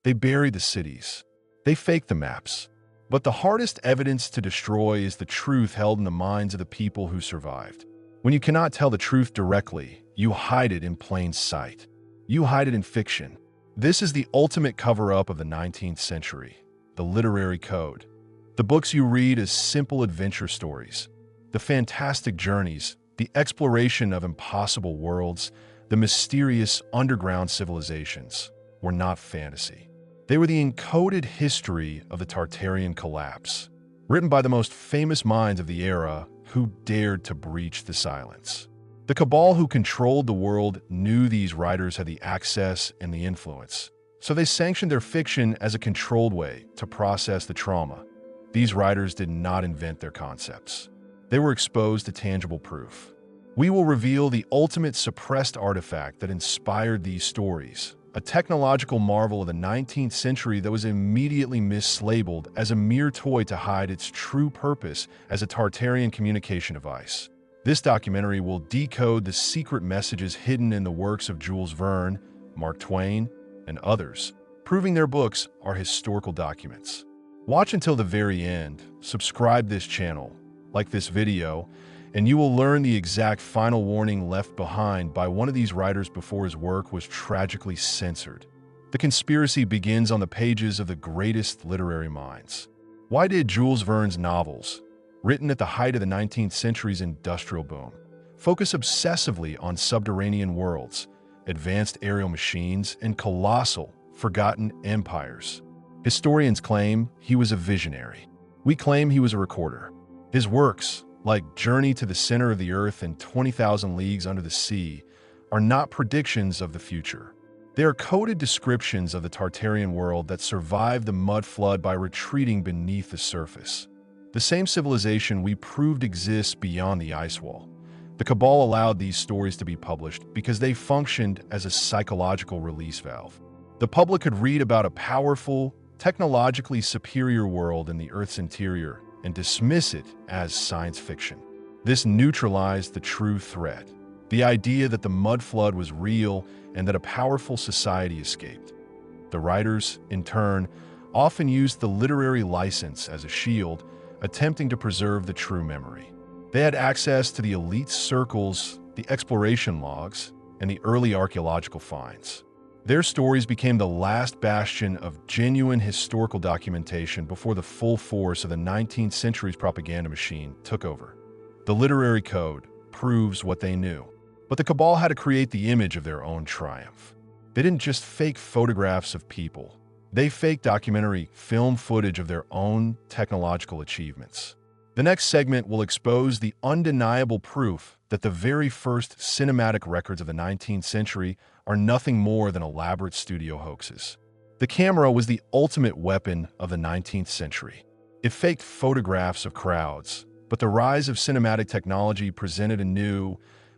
They bury the cities. They fake the maps. But the hardest evidence to destroy is the truth held in the minds of the people who survived. When you cannot tell the truth directly, you hide it in plain sight. You hide it in fiction. This is the ultimate cover-up of the 19th century, the literary code. The books you read as simple adventure stories, the fantastic journeys, the exploration of impossible worlds, the mysterious underground civilizations were not fantasy. They were the encoded history of the Tartarian collapse, written by the most famous minds of the era who dared to breach the silence. The cabal who controlled the world knew these writers had the access and the influence, so they sanctioned their fiction as a controlled way to process the trauma. These writers did not invent their concepts. They were exposed to tangible proof. We will reveal the ultimate suppressed artifact that inspired these stories, a technological marvel of the 19th century that was immediately mislabeled as a mere toy to hide its true purpose as a Tartarian communication device. This documentary will decode the secret messages hidden in the works of Jules Verne, Mark Twain, and others, proving their books are historical documents. Watch until the very end, subscribe this channel, like this video, and you will learn the exact final warning left behind by one of these writers before his work was tragically censored. The conspiracy begins on the pages of the greatest literary minds. Why did Jules Verne's novels, written at the height of the 19th century's industrial boom, focus obsessively on subterranean worlds, advanced aerial machines, and colossal, forgotten empires? Historians claim he was a visionary. We claim he was a recorder. His works, like Journey to the Center of the Earth and 20,000 Leagues Under the Sea, are not predictions of the future. They are coded descriptions of the Tartarian world that survived the mud flood by retreating beneath the surface. The same civilization we proved exists beyond the ice wall. The cabal allowed these stories to be published because they functioned as a psychological release valve. The public could read about a powerful, technologically superior world in the Earth's interior and dismiss it as science fiction. This neutralized the true threat, the idea that the mud flood was real and that a powerful society escaped. The writers, in turn, often used the literary license as a shield, attempting to preserve the true memory. They had access to the elite circles, the exploration logs, and the early archaeological finds. Their stories became the last bastion of genuine historical documentation before the full force of the 19th century's propaganda machine took over. The literary code proves what they knew, but the cabal had to create the image of their own triumph. They didn't just fake photographs of people. They faked documentary film footage of their own technological achievements. The next segment will expose the undeniable proof that the very first cinematic records of the 19th century are nothing more than elaborate studio hoaxes. The camera was the ultimate weapon of the 19th century. It faked photographs of crowds, but the rise of cinematic technology presented a new,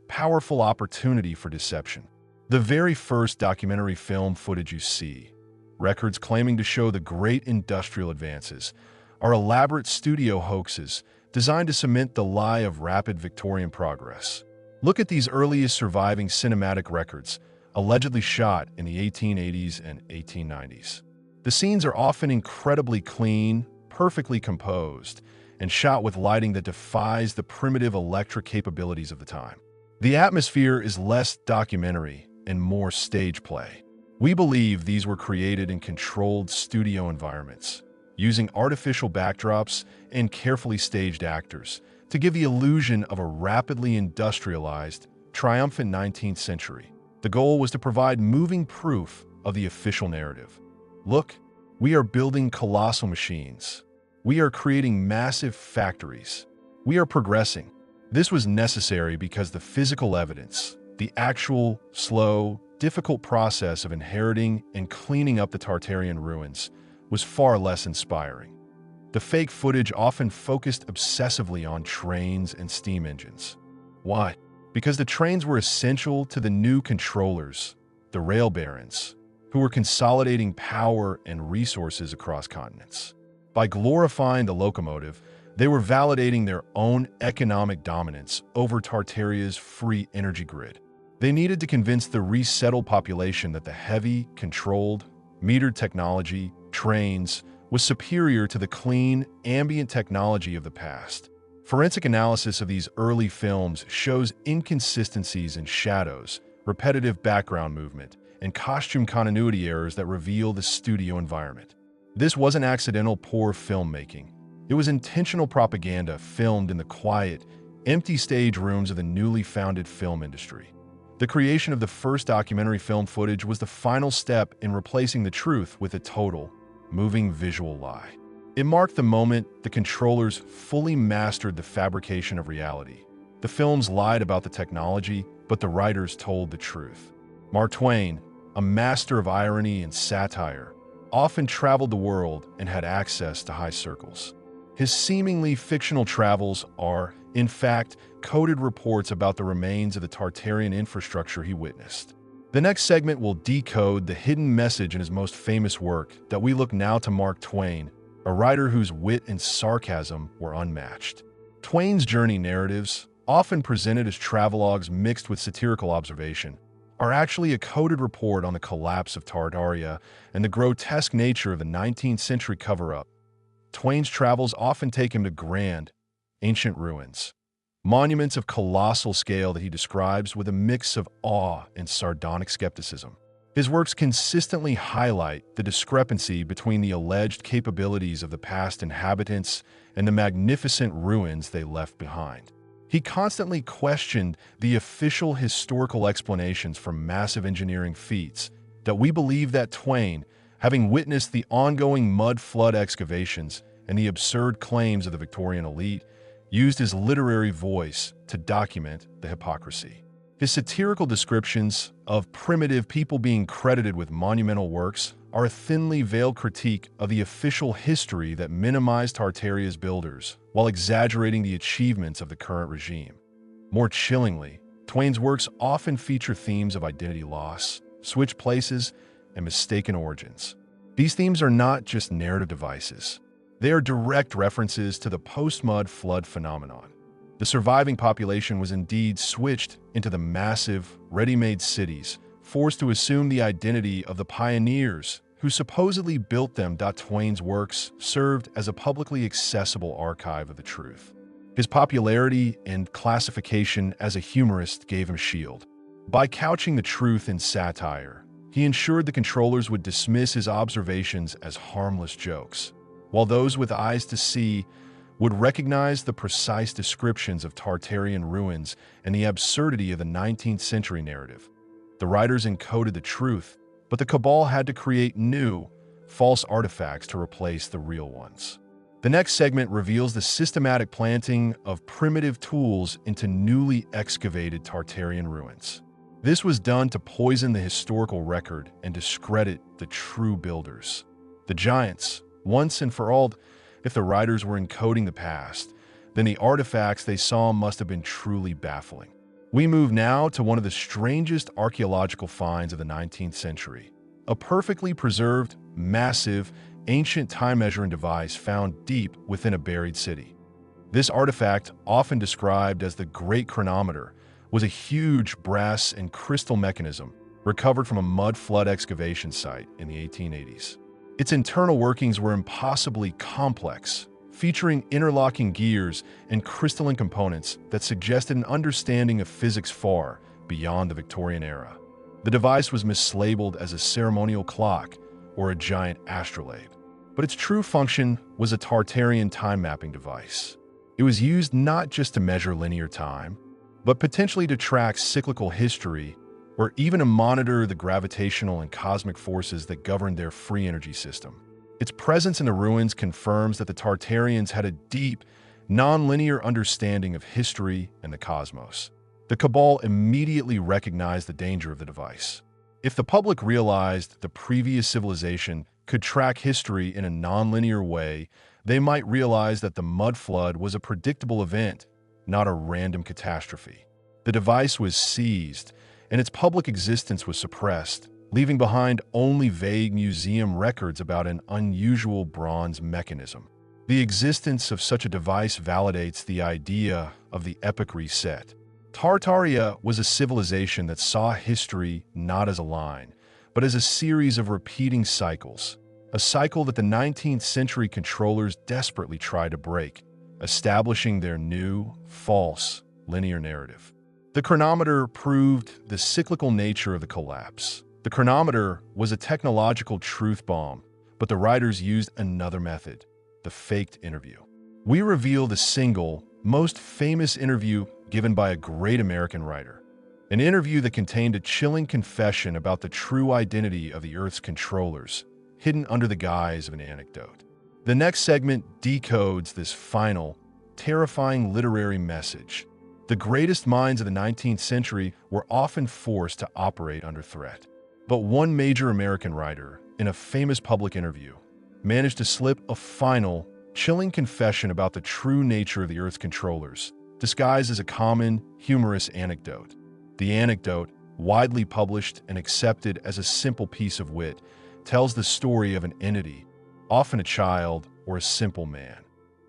powerful opportunity for deception. The very first documentary film footage you see, records claiming to show the great industrial advances, are elaborate studio hoaxes designed to cement the lie of rapid Victorian progress. Look at these earliest surviving cinematic records, allegedly shot in the 1880s and 1890s. The scenes are often incredibly clean, perfectly composed, and shot with lighting that defies the primitive electric capabilities of the time. The atmosphere is less documentary and more stage play. We believe these were created in controlled studio environments, using artificial backdrops and carefully staged actors to give the illusion of a rapidly industrialized, triumphant 19th century. The goal was to provide moving proof of the official narrative. Look, we are building colossal machines. We are creating massive factories. We are progressing. This was necessary because the physical evidence, the actual, slow, difficult process of inheriting and cleaning up the Tartarian ruins, was far less inspiring. The fake footage often focused obsessively on trains and steam engines. Why? Because the trains were essential to the new controllers, the rail barons, who were consolidating power and resources across continents. By glorifying the locomotive, they were validating their own economic dominance over Tartaria's free energy grid. They needed to convince the resettled population that the heavy, controlled, metered technology, trains, was superior to the clean, ambient technology of the past. Forensic analysis of these early films shows inconsistencies in shadows, repetitive background movement, and costume continuity errors that reveal the studio environment. This wasn't accidental poor filmmaking. It was intentional propaganda filmed in the quiet, empty stage rooms of the newly founded film industry. The creation of the first documentary film footage was the final step in replacing the truth with a total, moving visual lie. It marked the moment the controllers fully mastered the fabrication of reality. The films lied about the technology, but the writers told the truth. Mark Twain, a master of irony and satire, often traveled the world and had access to high circles. His seemingly fictional travels are, in fact, coded reports about the remains of the Tartarian infrastructure he witnessed. The next segment will decode the hidden message in his most famous work that we look now to Mark Twain, a writer whose wit and sarcasm were unmatched. Twain's journey narratives, often presented as travelogues mixed with satirical observation, are actually a coded report on the collapse of Tartaria and the grotesque nature of the 19th century cover-up. Twain's travels often take him to grand, ancient ruins, monuments of colossal scale that he describes with a mix of awe and sardonic skepticism. His works consistently highlight the discrepancy between the alleged capabilities of the past inhabitants and the magnificent ruins they left behind. He constantly questioned the official historical explanations for massive engineering feats that we believe that Twain, having witnessed the ongoing mud flood excavations and the absurd claims of the Victorian elite, used his literary voice to document the hypocrisy. His satirical descriptions of primitive people being credited with monumental works are a thinly veiled critique of the official history that minimized Tartaria's builders while exaggerating the achievements of the current regime. More chillingly, Twain's works often feature themes of identity loss, switched places, and mistaken origins. These themes are not just narrative devices. They are direct references to the post-mud flood phenomenon. The surviving population was indeed switched into the massive, ready-made cities, forced to assume the identity of the pioneers who supposedly built them. Twain's works served as a publicly accessible archive of the truth. His popularity and classification as a humorist gave him a shield. By couching the truth in satire, he ensured the controllers would dismiss his observations as harmless jokes, while those with eyes to see would recognize the precise descriptions of Tartarian ruins and the absurdity of the 19th century narrative. The writers encoded the truth, but the cabal had to create new, false artifacts to replace the real ones. The next segment reveals the systematic planting of primitive tools into newly excavated Tartarian ruins. This was done to poison the historical record and discredit the true builders. The giants, once and for all. If the writers were encoding the past, then the artifacts they saw must have been truly baffling. We move now to one of the strangest archaeological finds of the 19th century, a perfectly preserved, massive, ancient time-measuring device found deep within a buried city. This artifact, often described as the Great Chronometer, was a huge brass and crystal mechanism recovered from a mud flood excavation site in the 1880s. Its internal workings were impossibly complex, featuring interlocking gears and crystalline components that suggested an understanding of physics far beyond the Victorian era. The device was mislabeled as a ceremonial clock or a giant astrolabe, but its true function was a Tartarian time-mapping device. It was used not just to measure linear time, but potentially to track cyclical history or even to monitor the gravitational and cosmic forces that governed their free energy system. Its presence in the ruins confirms that the Tartarians had a deep, non-linear understanding of history and the cosmos. The cabal immediately recognized the danger of the device. If the public realized the previous civilization could track history in a non-linear way, they might realize that the mud flood was a predictable event, not a random catastrophe. The device was seized, and its public existence was suppressed, leaving behind only vague museum records about an unusual bronze mechanism. The existence of such a device validates the idea of the Epoch Reset. Tartaria was a civilization that saw history not as a line, but as a series of repeating cycles, a cycle that the 19th century controllers desperately tried to break, establishing their new, false, linear narrative. The chronometer proved the cyclical nature of the collapse. The chronometer was a technological truth bomb, but the writers used another method, the faked interview. We reveal the single, most famous interview given by a great American writer. An interview that contained a chilling confession about the true identity of the Earth's controllers, hidden under the guise of an anecdote. The next segment decodes this final, terrifying literary message. The greatest minds of the 19th century were often forced to operate under threat. But one major American writer, in a famous public interview, managed to slip a final, chilling confession about the true nature of the Earth's controllers, disguised as a common, humorous anecdote. The anecdote, widely published and accepted as a simple piece of wit, tells the story of an entity, often a child or a simple man,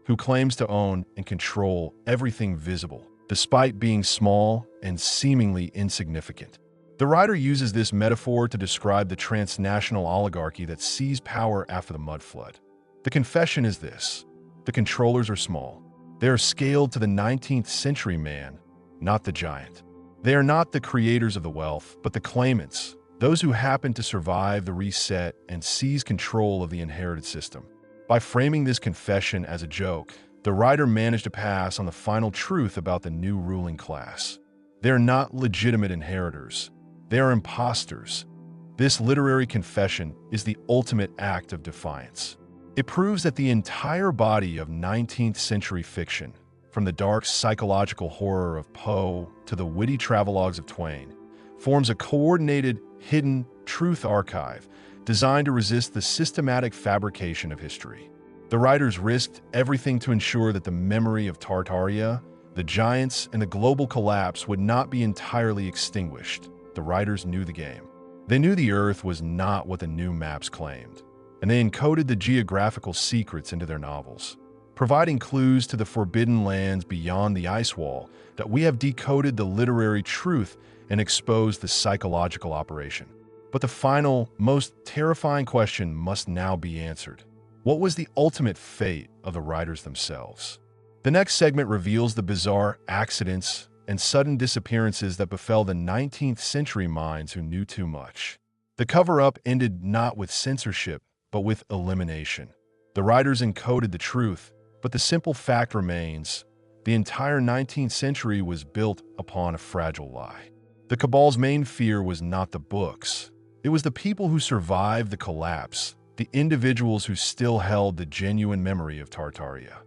who claims to own and control everything visible, despite being small and seemingly insignificant. The writer uses this metaphor to describe the transnational oligarchy that seized power after the mud flood. The confession is this: the controllers are small. They are scaled to the 19th century man, not the giant. They are not the creators of the wealth, but the claimants, those who happen to survive the reset and seize control of the inherited system. By framing this confession as a joke, the writer managed to pass on the final truth about the new ruling class. They are not legitimate inheritors. They are imposters. This literary confession is the ultimate act of defiance. It proves that the entire body of 19th century fiction, from the dark psychological horror of Poe to the witty travelogues of Twain, forms a coordinated, hidden truth archive designed to resist the systematic fabrication of history. The writers risked everything to ensure that the memory of Tartaria, the giants, and the global collapse would not be entirely extinguished. The writers knew the game. They knew the Earth was not what the new maps claimed, and they encoded the geographical secrets into their novels, providing clues to the forbidden lands beyond the ice wall. That we have decoded the literary truth and exposed the psychological operation. But the final, most terrifying question must now be answered. What was the ultimate fate of the writers themselves? The next segment reveals the bizarre accidents and sudden disappearances that befell the 19th century minds who knew too much. The cover-up ended not with censorship, but with elimination. The writers encoded the truth, but the simple fact remains: the entire 19th century was built upon a fragile lie. The cabal's main fear was not the books. It was the people who survived the collapse, the individuals who still held the genuine memory of Tartaria.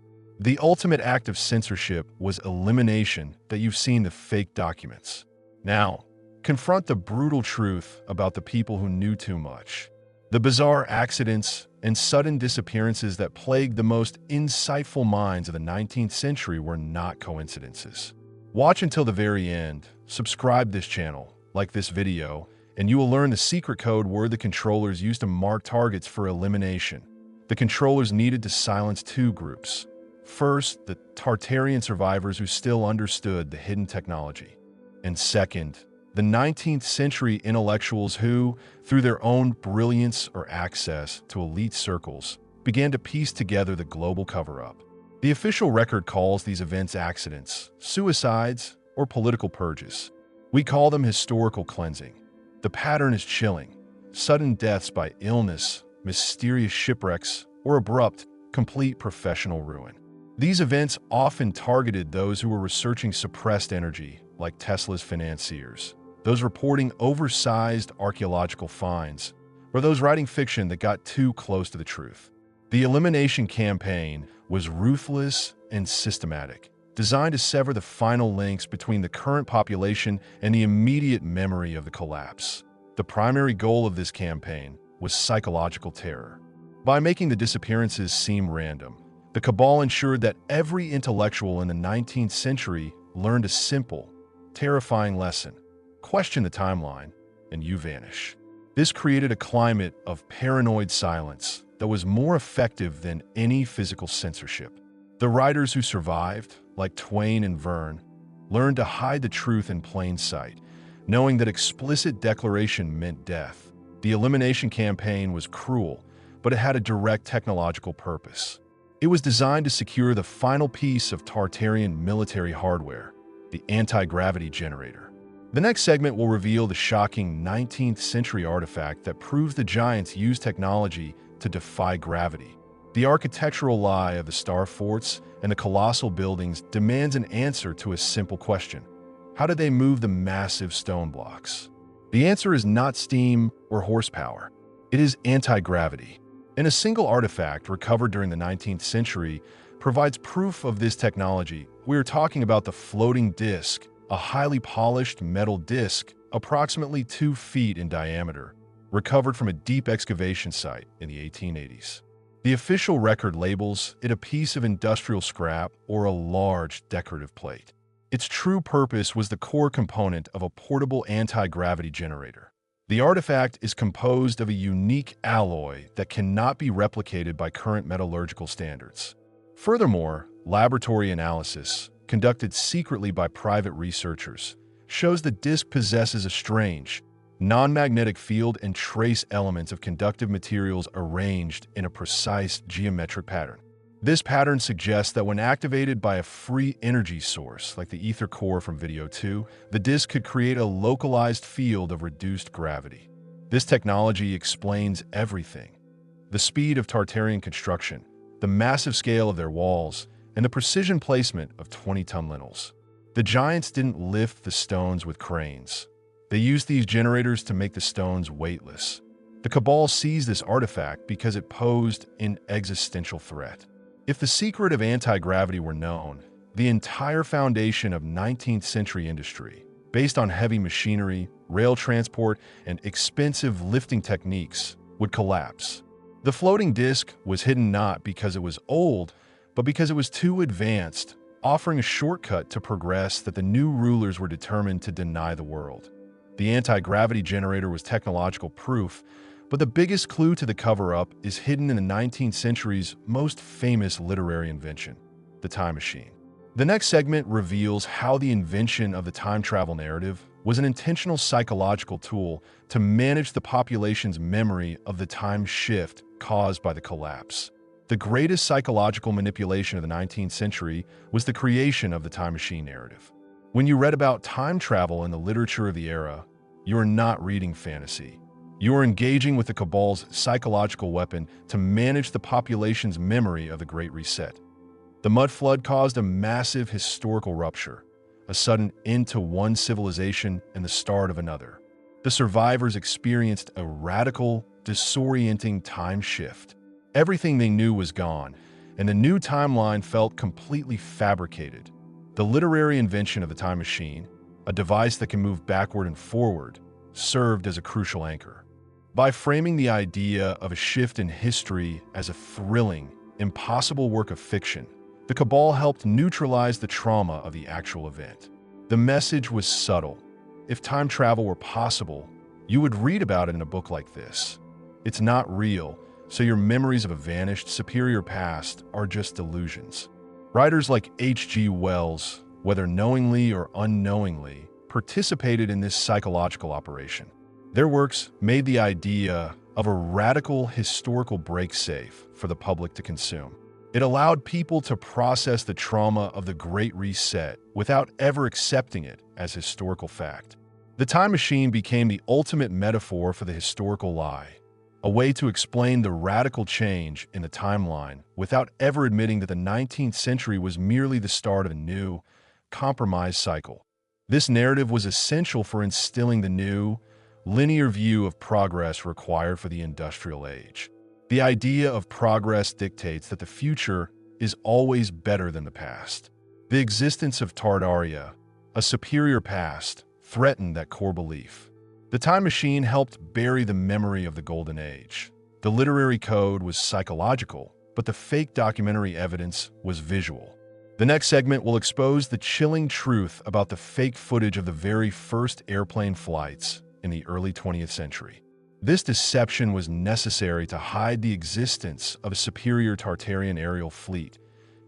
The ultimate act of censorship was elimination. That you've seen the fake documents. Now, confront the brutal truth about the people who knew too much. The bizarre accidents and sudden disappearances that plagued the most insightful minds of the 19th century were not coincidences. Watch until the very end, subscribe this channel, like this video, and you will learn the secret code word the controllers used to mark targets for elimination. The controllers needed to silence two groups. First, the Tartarian survivors who still understood the hidden technology. And second, the 19th century intellectuals who, through their own brilliance or access to elite circles, began to piece together the global cover-up. The official record calls these events accidents, suicides, or political purges. We call them historical cleansing. The pattern is chilling: sudden deaths by illness, mysterious shipwrecks, or abrupt, complete professional ruin. These events often targeted those who were researching suppressed energy, like Tesla's financiers, those reporting oversized archaeological finds, or those writing fiction that got too close to the truth. The elimination campaign was ruthless and systematic, designed to sever the final links between the current population and the immediate memory of the collapse. The primary goal of this campaign was psychological terror. By making the disappearances seem random, the cabal ensured that every intellectual in the 19th century learned a simple, terrifying lesson: question the timeline, and you vanish. This created a climate of paranoid silence that was more effective than any physical censorship. The writers who survived, like Twain and Verne, learned to hide the truth in plain sight, knowing that explicit declaration meant death. The elimination campaign was cruel, but it had a direct technological purpose. It was designed to secure the final piece of Tartarian military hardware, the anti-gravity generator. The next segment will reveal the shocking 19th century artifact that proves the giants used technology to defy gravity. The architectural lie of the star forts and the colossal buildings demands an answer to a simple question. How did they move the massive stone blocks? The answer is not steam or horsepower. It is anti-gravity. And a single artifact recovered during the 19th century provides proof of this technology. We are talking about the floating disc, a highly polished metal disc approximately 2 feet in diameter, recovered from a deep excavation site in the 1880s. The official record labels it a piece of industrial scrap or a large decorative plate. Its true purpose was the core component of a portable anti-gravity generator. The artifact is composed of a unique alloy that cannot be replicated by current metallurgical standards. Furthermore, laboratory analysis, conducted secretly by private researchers, shows the disc possesses a strange, non-magnetic field and trace elements of conductive materials arranged in a precise geometric pattern. This pattern suggests that when activated by a free energy source, like the ether core from Video 2, the disc could create a localized field of reduced gravity. This technology explains everything. The speed of Tartarian construction, the massive scale of their walls, and the precision placement of 20-ton lintels. The giants didn't lift the stones with cranes. They used these generators to make the stones weightless. The Cabal seized this artifact because it posed an existential threat. If the secret of anti-gravity were known, the entire foundation of 19th century industry, based on heavy machinery, rail transport, and expensive lifting techniques, would collapse. The floating disc was hidden not because it was old, but because it was too advanced, offering a shortcut to progress that the new rulers were determined to deny the world. The anti-gravity generator was technological proof, but the biggest clue to the cover-up is hidden in the 19th century's most famous literary invention, the time machine. The next segment reveals how the invention of the time travel narrative was an intentional psychological tool to manage the population's memory of the time shift caused by the collapse. The greatest psychological manipulation of the 19th century was the creation of the time machine narrative. When you read about time travel in the literature of the era, you are not reading fantasy. You are engaging with the Cabal's psychological weapon to manage the population's memory of the Great Reset. The mud flood caused a massive historical rupture, a sudden end to one civilization and the start of another. The survivors experienced a radical, disorienting time shift. Everything they knew was gone, and the new timeline felt completely fabricated. The literary invention of the time machine, a device that can move backward and forward, served as a crucial anchor. By framing the idea of a shift in history as a thrilling, impossible work of fiction, the Cabal helped neutralize the trauma of the actual event. The message was subtle. If time travel were possible, you would read about it in a book like this. It's not real, so your memories of a vanished, superior past are just delusions. Writers like H.G. Wells, whether knowingly or unknowingly, participated in this psychological operation. Their works made the idea of a radical historical break safe for the public to consume. It allowed people to process the trauma of the Great Reset without ever accepting it as historical fact. The time machine became the ultimate metaphor for the historical lie, a way to explain the radical change in the timeline without ever admitting that the 19th century was merely the start of a new, compromised cycle. This narrative was essential for instilling the new, linear view of progress required for the industrial age. The idea of progress dictates that the future is always better than the past. The existence of Tartaria, a superior past, threatened that core belief. The time machine helped bury the memory of the Golden Age. The literary code was psychological, but the fake documentary evidence was visual. The next segment will expose the chilling truth about the fake footage of the very first airplane flights in the early 20th century. This deception was necessary to hide the existence of a superior Tartarian aerial fleet.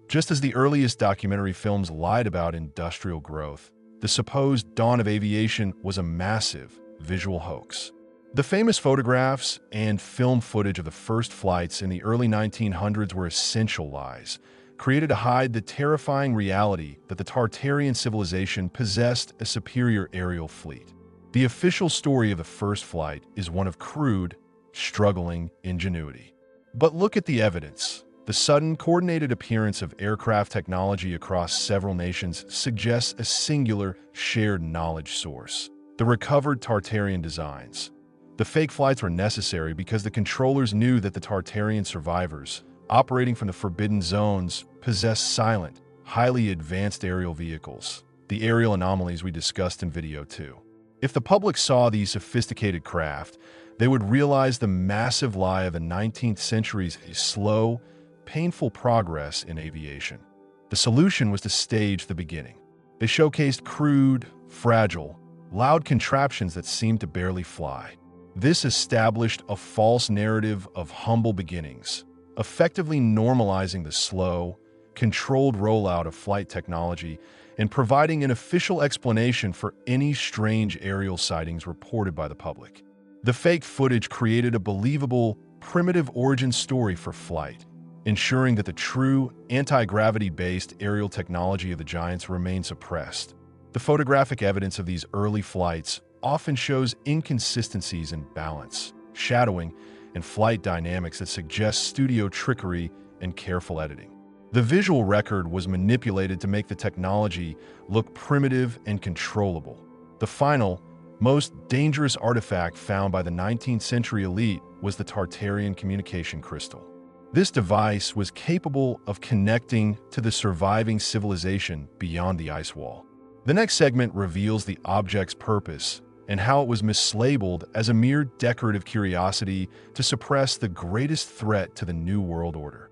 Just as the earliest documentary films lied about industrial growth, the supposed dawn of aviation was a massive visual hoax. The famous photographs and film footage of the first flights in the early 1900s were essential lies, created to hide the terrifying reality that the Tartarian civilization possessed a superior aerial fleet. The official story of the first flight is one of crude, struggling ingenuity. But look at the evidence. The sudden, coordinated appearance of aircraft technology across several nations suggests a singular, shared knowledge source: the recovered Tartarian designs. The fake flights were necessary because the controllers knew that the Tartarian survivors, operating from the forbidden zones, possessed silent, highly advanced aerial vehicles, the aerial anomalies we discussed in video 2. If the public saw these sophisticated craft, they would realize the massive lie of the 19th century's slow, painful progress in aviation. The solution was to stage the beginning. They showcased crude, fragile, loud contraptions that seemed to barely fly. This established a false narrative of humble beginnings, effectively normalizing the slow, controlled rollout of flight technology and providing an official explanation for any strange aerial sightings reported by the public. The fake footage created a believable, primitive origin story for flight, ensuring that the true, anti-gravity-based aerial technology of the giants remained suppressed. The photographic evidence of these early flights often shows inconsistencies in balance, shadowing, and flight dynamics that suggest studio trickery and careful editing. The visual record was manipulated to make the technology look primitive and controllable. The final, most dangerous artifact found by the 19th century elite was the Tartarian communication crystal. This device was capable of connecting to the surviving civilization beyond the ice wall. The next segment reveals the object's purpose and how it was mislabeled as a mere decorative curiosity to suppress the greatest threat to the New World Order.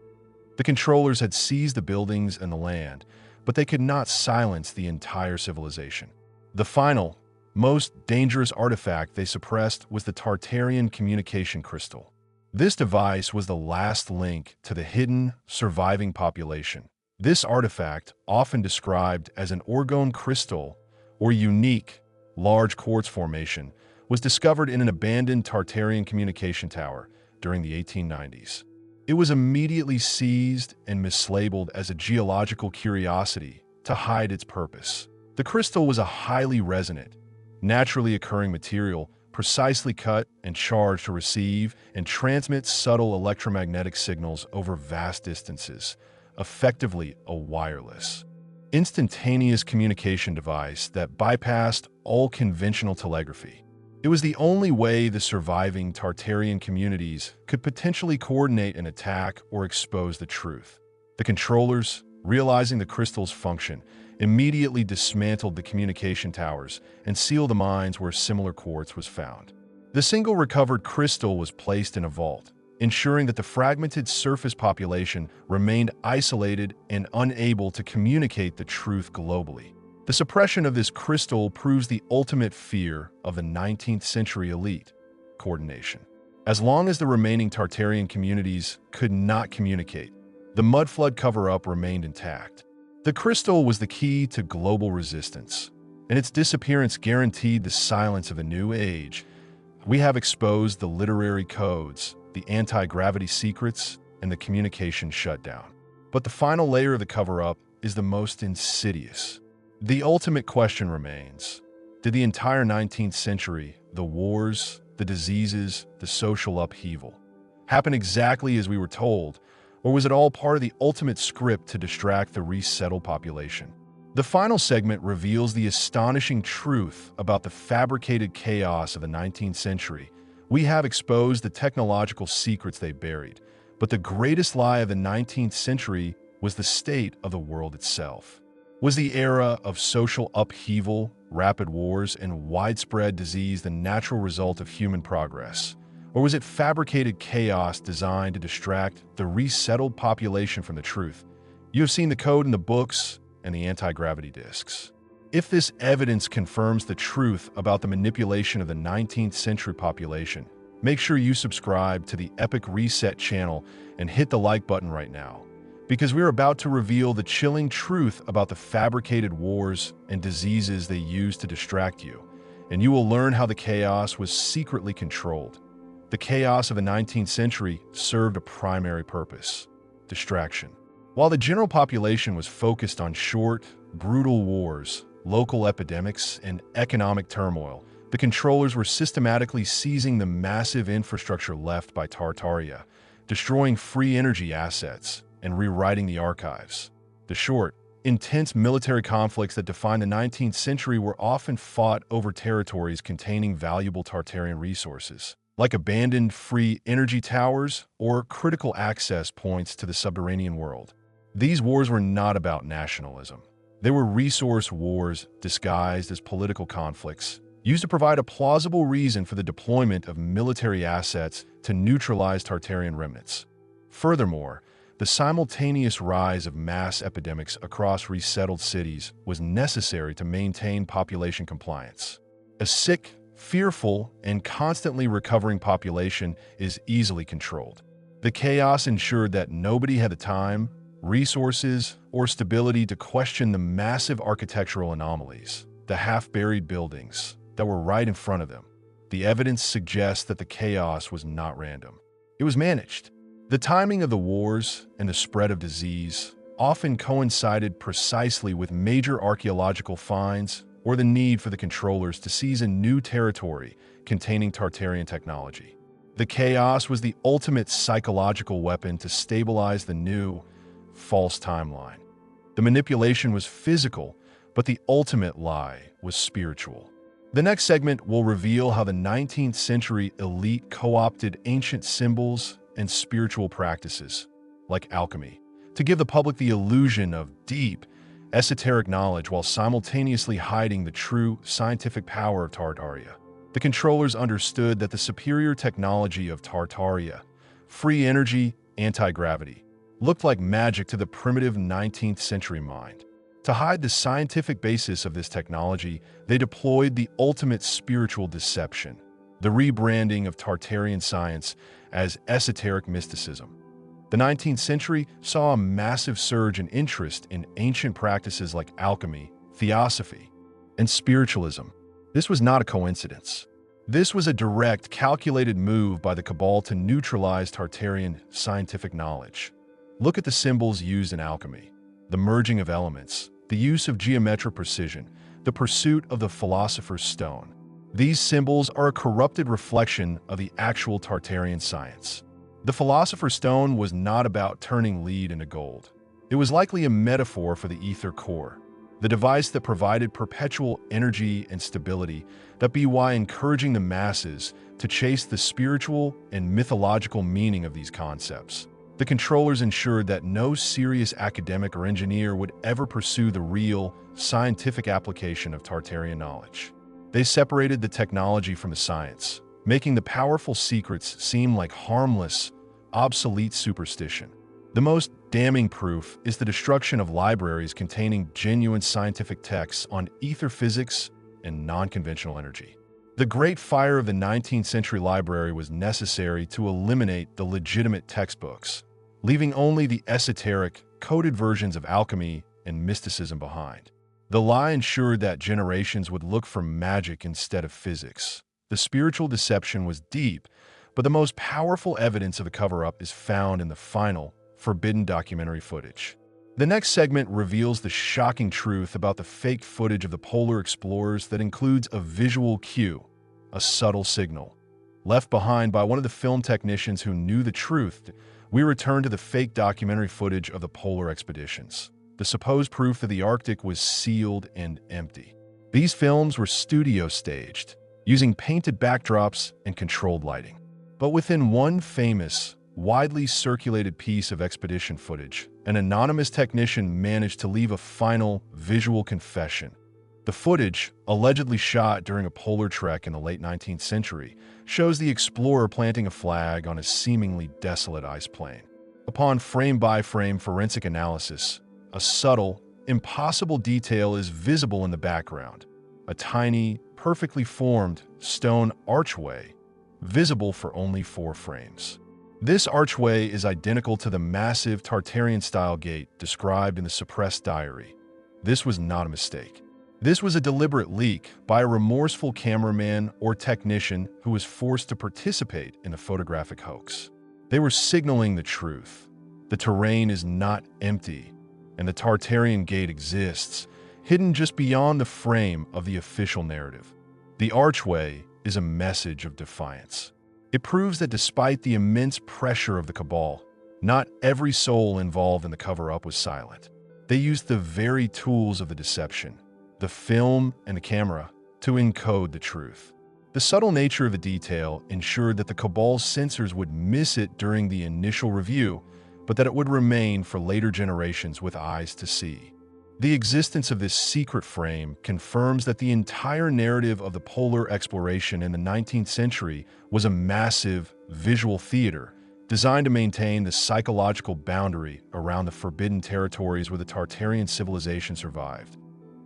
The controllers had seized the buildings and the land, but they could not silence the entire civilization. The final, most dangerous artifact they suppressed was the Tartarian communication crystal. This device was the last link to the hidden, surviving population. This artifact, often described as an orgone crystal or unique, large quartz formation, was discovered in an abandoned Tartarian communication tower during the 1890s. It was immediately seized and mislabeled as a geological curiosity to hide its purpose. The crystal was a highly resonant, naturally occurring material, precisely cut and charged to receive and transmit subtle electromagnetic signals over vast distances, effectively a wireless, instantaneous communication device that bypassed all conventional telegraphy. It was the only way the surviving Tartarian communities could potentially coordinate an attack or expose the truth. The controllers, realizing the crystal's function, immediately dismantled the communication towers and sealed the mines where similar quartz was found. The single recovered crystal was placed in a vault, ensuring that the fragmented surface population remained isolated and unable to communicate the truth globally. The suppression of this crystal proves the ultimate fear of the 19th century elite: coordination. As long as the remaining Tartarian communities could not communicate, the mudflood cover-up remained intact. The crystal was the key to global resistance, and its disappearance guaranteed the silence of a new age. We have exposed the literary codes, the anti-gravity secrets, and the communication shutdown. But the final layer of the cover-up is the most insidious. The ultimate question remains: did the entire 19th century, the wars, the diseases, the social upheaval, happen exactly as we were told, or was it all part of the ultimate script to distract the resettled population? The final segment reveals the astonishing truth about the fabricated chaos of the 19th century. We have exposed the technological secrets they buried, but the greatest lie of the 19th century was the state of the world itself. Was the era of social upheaval, rapid wars, and widespread disease the natural result of human progress? Or was it fabricated chaos designed to distract the resettled population from the truth? You have seen the code in the books and the anti-gravity discs. If this evidence confirms the truth about the manipulation of the 19th century population, make sure you subscribe to the Epoch Reset channel and hit the like button right now, because we're about to reveal the chilling truth about the fabricated wars and diseases they used to distract you, and you will learn how the chaos was secretly controlled. The chaos of the 19th century served a primary purpose: distraction. While the general population was focused on short, brutal wars, local epidemics, and economic turmoil, the controllers were systematically seizing the massive infrastructure left by Tartaria, destroying free energy assets, and rewriting the archives. The short, intense military conflicts that defined the 19th century were often fought over territories containing valuable Tartarian resources, like abandoned free energy towers or critical access points to the subterranean world. These wars were not about nationalism. They were resource wars disguised as political conflicts, used to provide a plausible reason for the deployment of military assets to neutralize Tartarian remnants. Furthermore, the simultaneous rise of mass epidemics across resettled cities was necessary to maintain population compliance. A sick, fearful, and constantly recovering population is easily controlled. The chaos ensured that nobody had the time, resources, or stability to question the massive architectural anomalies, the half-buried buildings, that were right in front of them. The evidence suggests that the chaos was not random. It was managed. The timing of the wars and the spread of disease often coincided precisely with major archaeological finds or the need for the controllers to seize a new territory containing Tartarian technology. The chaos was the ultimate psychological weapon to stabilize the new, false timeline. The manipulation was physical, but the ultimate lie was spiritual. The next segment will reveal how the 19th century elite co-opted ancient symbols and spiritual practices, like alchemy, to give the public the illusion of deep, esoteric knowledge while simultaneously hiding the true scientific power of Tartaria. The controllers understood that the superior technology of Tartaria, free energy, anti-gravity, looked like magic to the primitive 19th century mind. To hide the scientific basis of this technology, they deployed the ultimate spiritual deception, the rebranding of Tartarian science as esoteric mysticism. The 19th century saw a massive surge in interest in ancient practices like alchemy, theosophy, and spiritualism. This was not a coincidence. This was a direct, calculated move by the Cabal to neutralize Tartarian scientific knowledge. Look at the symbols used in alchemy: the merging of elements, the use of geometric precision, the pursuit of the philosopher's stone. These symbols are a corrupted reflection of the actual Tartarian science. The philosopher's stone was not about turning lead into gold. It was likely a metaphor for the ether core, the device that provided perpetual energy and stability, that be why encouraging the masses to chase the spiritual and mythological meaning of these concepts. The controllers ensured that no serious academic or engineer would ever pursue the real, scientific application of Tartarian knowledge. They separated the technology from the science, making the powerful secrets seem like harmless, obsolete superstition. The most damning proof is the destruction of libraries containing genuine scientific texts on ether physics and non-conventional energy. The Great Fire of the 19th century library was necessary to eliminate the legitimate textbooks, leaving only the esoteric, coded versions of alchemy and mysticism behind. The lie ensured that generations would look for magic instead of physics. The spiritual deception was deep, but the most powerful evidence of the cover-up is found in the final, forbidden documentary footage. The next segment reveals the shocking truth about the fake footage of the polar explorers that includes a visual cue, a subtle signal. Left behind by one of the film technicians who knew the truth, we return to the fake documentary footage of the polar expeditions, the supposed proof that the Arctic was sealed and empty. These films were studio-staged, using painted backdrops and controlled lighting. But within one famous, widely circulated piece of expedition footage, an anonymous technician managed to leave a final, visual confession. The footage, allegedly shot during a polar trek in the late 19th century, shows the explorer planting a flag on a seemingly desolate ice plain. Upon frame-by-frame forensic analysis, a subtle, impossible detail is visible in the background: a tiny, perfectly formed stone archway, visible for only 4 frames. This archway is identical to the massive Tartarian-style gate described in the suppressed diary. This was not a mistake. This was a deliberate leak by a remorseful cameraman or technician who was forced to participate in the photographic hoax. They were signaling the truth. The terrain is not empty, and the Tartarian gate exists, hidden just beyond the frame of the official narrative. The archway is a message of defiance. It proves that despite the immense pressure of the cabal, not every soul involved in the cover-up was silent. They used the very tools of the deception, the film and the camera, to encode the truth. The subtle nature of the detail ensured that the cabal's censors would miss it during the initial review, but that it would remain for later generations with eyes to see. The existence of this secret frame confirms that the entire narrative of the polar exploration in the 19th century was a massive visual theater designed to maintain the psychological boundary around the forbidden territories where the Tartarian civilization survived.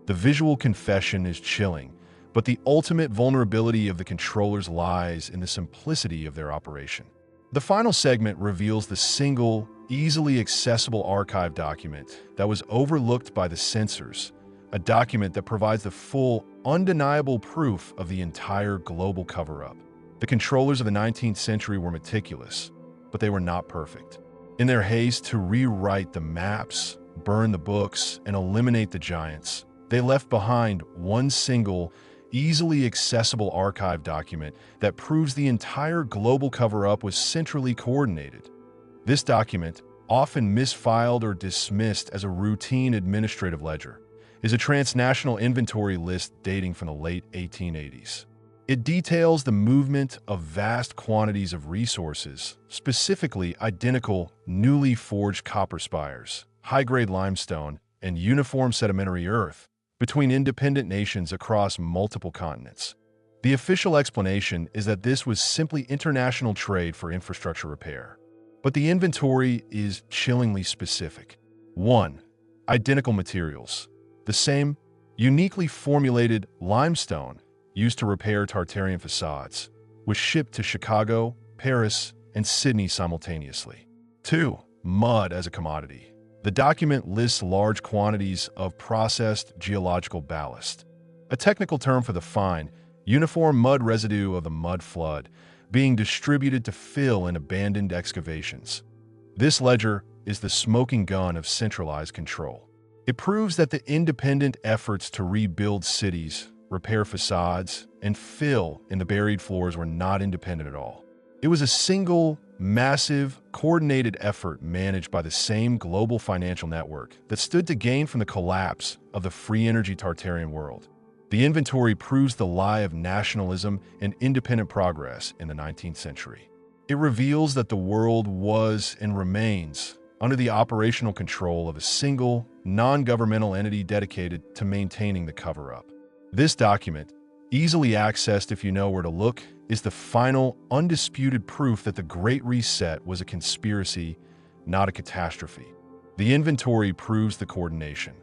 The visual confession is chilling, but the ultimate vulnerability of the controllers lies in the simplicity of their operation. The final segment reveals the single, easily accessible archive document that was overlooked by the censors, a document that provides the full, undeniable proof of the entire global cover-up. The controllers of the 19th century were meticulous, but they were not perfect. In their haste to rewrite the maps, burn the books, and eliminate the giants, they left behind one single, easily accessible archive document that proves the entire global cover-up was centrally coordinated. This document, often misfiled or dismissed as a routine administrative ledger, is a transnational inventory list dating from the late 1880s. It details the movement of vast quantities of resources, specifically identical, newly forged copper spires, high-grade limestone, and uniform sedimentary earth, between independent nations across multiple continents. The official explanation is that this was simply international trade for infrastructure repair. But the inventory is chillingly specific. 1. Identical materials. The same, uniquely formulated limestone used to repair Tartarian facades was shipped to Chicago, Paris, and Sydney simultaneously. 2. Mud as a commodity. The document lists large quantities of processed geological ballast, a technical term for the fine, uniform mud residue of the mud flood, being distributed to fill in abandoned excavations. This ledger is the smoking gun of centralized control. It proves that the independent efforts to rebuild cities, repair facades, and fill in the buried floors were not independent at all. It was a single, massive, coordinated effort managed by the same global financial network that stood to gain from the collapse of the free energy Tartarian world. The inventory proves the lie of nationalism and independent progress in the 19th century. It reveals that the world was and remains under the operational control of a single, non-governmental entity dedicated to maintaining the cover-up. This document, easily accessed if you know where to look, is the final, undisputed proof that the Great Reset was a conspiracy, not a catastrophe. The inventory proves the coordination.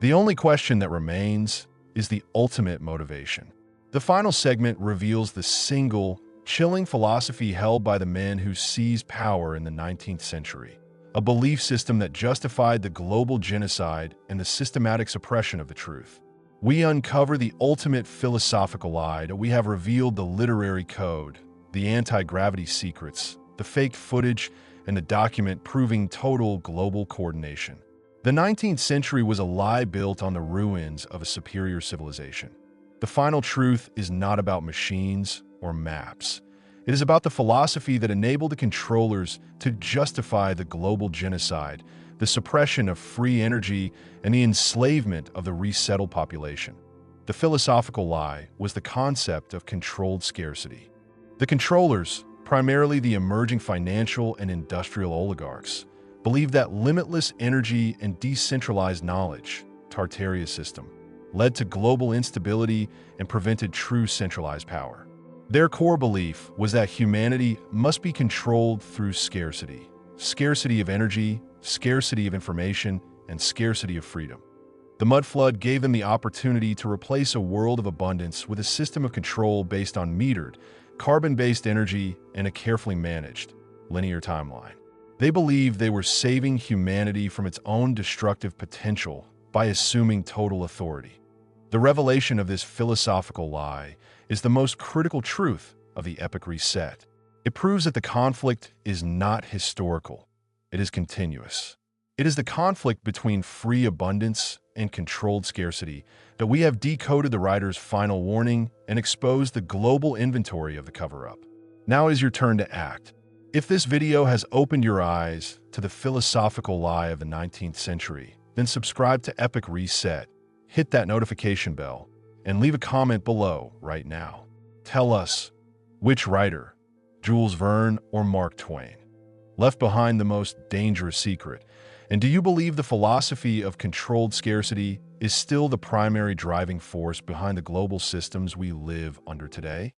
The only question that remains is the ultimate motivation. The final segment reveals the single, chilling philosophy held by the men who seized power in the 19th century, a belief system that justified the global genocide and the systematic suppression of the truth. We uncover the ultimate philosophical lie that we have revealed the literary code, the anti-gravity secrets, the fake footage, and the document proving total global coordination. The 19th century was a lie built on the ruins of a superior civilization. The final truth is not about machines or maps. It is about the philosophy that enabled the controllers to justify the global genocide, the suppression of free energy, and the enslavement of the resettled population. The philosophical lie was the concept of controlled scarcity. The controllers, primarily the emerging financial and industrial oligarchs, believed that limitless energy and decentralized knowledge, Tartaria's system, led to global instability and prevented true centralized power. Their core belief was that humanity must be controlled through scarcity. Scarcity of energy, scarcity of information, and scarcity of freedom. The mud flood gave them the opportunity to replace a world of abundance with a system of control based on metered, carbon-based energy and a carefully managed, linear timeline. They believed they were saving humanity from its own destructive potential by assuming total authority. The revelation of this philosophical lie is the most critical truth of the Epoch Reset. It proves that the conflict is not historical. It is continuous. It is the conflict between free abundance and controlled scarcity that we have decoded the writer's final warning and exposed the global inventory of the cover-up. Now is your turn to act. If this video has opened your eyes to the philosophical lie of the 19th century, then subscribe to Epoch Reset, hit that notification bell, and leave a comment below right now. Tell us, which writer, Jules Verne or Mark Twain, left behind the most dangerous secret? And do you believe the philosophy of controlled scarcity is still the primary driving force behind the global systems we live under today?